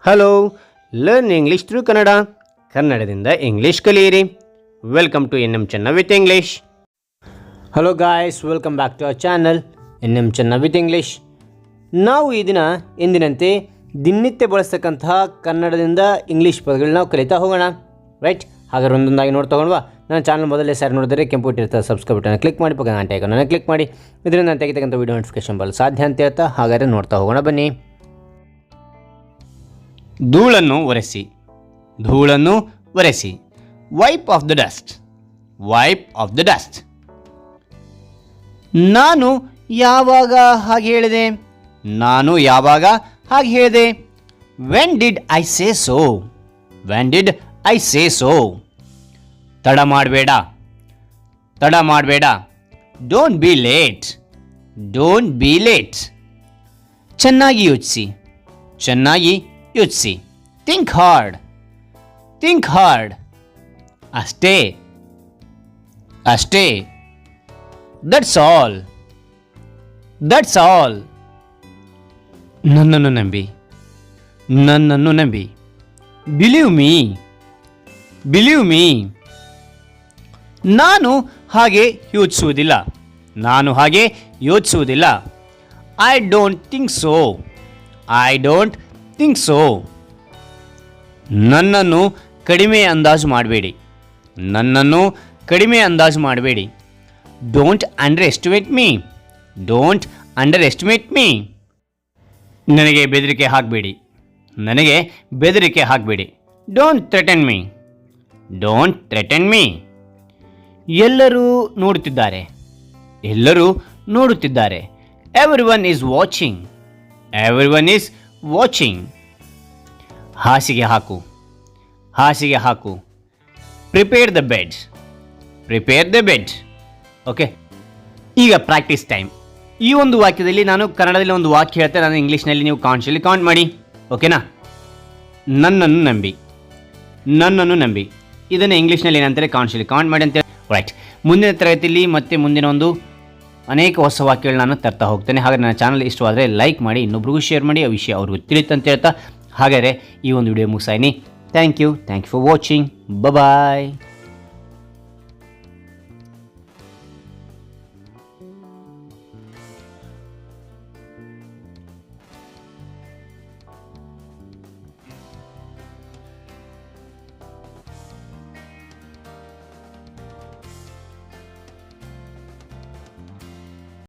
Hello, learn English through Kannada. ಕನ್ನಡದಿಂದ English ಕಲಿಯಿರಿ. Welcome to N M Chenna with English. Hello guys, welcome back to our channel N M Chenna with English. ನಾವು ಈ ದಿನ ಎಂದಿನಂತೆ ದಿನನಿತ್ಯ ಬಳಸ್ತಕ್ಕಂತಹ ಕನ್ನಡದಿಂದ ಇಂಗ್ಲೀಷ್ ಪದಗಳನ್ನ ನಾವು ಕಲಿತಾ ಹೋಗೋಣ. ರೈಟ್, ಹಾಗಾದ್ರೆ ಒಂದೊಂದಾಗಿ ನೋಡ್ತಾ ಹೋಗೋಣವಾ. ನನ್ನ ಚಾನಲ್ ಮೊದಲೇ ಸಾರಿ ನೋಡಿದರೆ ಕೆಂಪು ಇಟ್ಟಿರ್ತಾರೆ ಸಬ್ಸ್ಕ್ರೈಬ್ ಬಟನ್ ಕ್ಲಿಕ್ ಮಾಡಿ, ಪಕ್ಕ ಗಂಟೆ ಐಕಾನನ್ನು ಕ್ಲಿಕ್ ಮಾಡಿ. ಇದರಿಂದ ನಾನು ತೆಗಿತಕ್ಕಂಥ ವೀಡಿಯೋ ನೋಟಿಫಿಕೇಶನ್ ಬರಲು ಸಾಧ್ಯ ಅಂತ ಹೇಳ್ತಾ ಹಾಗಾದರೆ ನೋಡ್ತಾ ಹೋಗೋಣ ಬನ್ನಿ. ಧೂಳನ್ನು ಒರೆಸಿ. ಧೂಳನ್ನು ಒರೆಸಿ. Wipe of the dust. Wipe of the dust. ನಾನು ಯಾವಾಗ ಹಾಗೆ ಹೇಳಿದೆ? ನಾನು ಯಾವಾಗ ಹಾಗೆ ಹೇಳಿದೆ? When did I say so? When did I say so? ತಡ ಮಾಡಬೇಡ. ತಡ ಮಾಡಬೇಡ. Don't be late. Don't be late. ಚೆನ್ನಾಗಿ ಯೋಚಿಸಿ. ಚೆನ್ನಾಗಿ ಯೋಚಿಸಿ. Think hard. Think hard. ಅಷ್ಟೇ. ಅಷ್ಟೇ. That's all. That's all. ನನ್ನನ್ನು ನಂಬಿ. ನನ್ನನ್ನು ನಂಬಿ. Believe me. Believe me. ನಾನು ಹಾಗೆ ಯೋಚಿಸುವುದಿಲ್ಲ. ನಾನು ಹಾಗೆ ಯೋಚಿಸುವುದಿಲ್ಲ. I don't think so. I don't think so. ನನ್ನನ್ನು ಕಡಿಮೆ ಅಂದಾಜು ಮಾಡಬೇಡಿ. ನನ್ನನ್ನು ಕಡಿಮೆ ಅಂದಾಜು ಮಾಡಬೇಡಿ. Don't under estimate me. Don't under estimate me. ನನಗೆ ಬೆದರಿಕೆ ಹಾಕಬೇಡಿ. ನನಗೆ ಬೆದರಿಕೆ ಹಾಕಬೇಡಿ. Don't threaten me. Don't threaten me. ಎಲ್ಲರೂ ನೋಡುತ್ತಿದ್ದಾರೆ. ಎಲ್ಲರೂ ನೋಡುತ್ತಿದ್ದಾರೆ. Every one is watching. Every one is watching. ಹಾಸಿಗೆ ಹಾಕು. ಹಾಸಿಗೆ ಹಾಕು. Prepare the bed. Prepare the bed. Okay, ಈಗ ಪ್ರಾಕ್ಟೀಸ್ ಟೈಮ್. ಈ ಒಂದು ವಾಕ್ಯದಲ್ಲಿ ನಾನು ಕನ್ನಡದಲ್ಲಿ ಒಂದು ವಾಕ್ಯ ಹೇಳ್ತೆ, ನಾನು ಇಂಗ್ಲೀಷ್ನಲ್ಲಿ ನೀವು ಕಾನ್ಷಿಯಲಿ ಕೌಂಟ್ ಮಾಡಿ. ಓಕೆನಾ? ನನ್ನನ್ನು ನಂಬಿ. ನನ್ನನ್ನು ನಂಬಿ. ಇದನ್ನು ಇಂಗ್ಲೀಷ್ನಲ್ಲಿ ಏನಂತಾರೆ? ಕಾನ್ಷಿಯಲಿ ಕೌಂಟ್ ಮಾಡಿ ಅಂತೇಳಿ. ರೈಟ್, ಮುಂದಿನ ತರಗತಿಯಲ್ಲಿ ಮತ್ತೆ ಮುಂದಿನ ಒಂದು ಅನೇಕ ಹೊಸ ವಾಕ್ಯಗಳು ನಾನು ತರ್ತಾ ಹೋಗ್ತೇನೆ. ಹಾಗೆ ನನ್ನ ಚಾನಲ್ ಇಷ್ಟವಾದರೆ ಲೈಕ್ ಮಾಡಿ, ಇನ್ನೊಬ್ರಿಗೂ ಶೇರ್ ಮಾಡಿ, ಆ ವಿಷಯ ಅವ್ರಿಗೂ ತಿಳಿಯುತ್ತೆ ಅಂತ ಹೇಳ್ತಾ ಹಾಗಾದರೆ ಈ ಒಂದು ವಿಡಿಯೋ ಮುಗಿಸಾಯಿನಿ. Thank you for watching. Bye.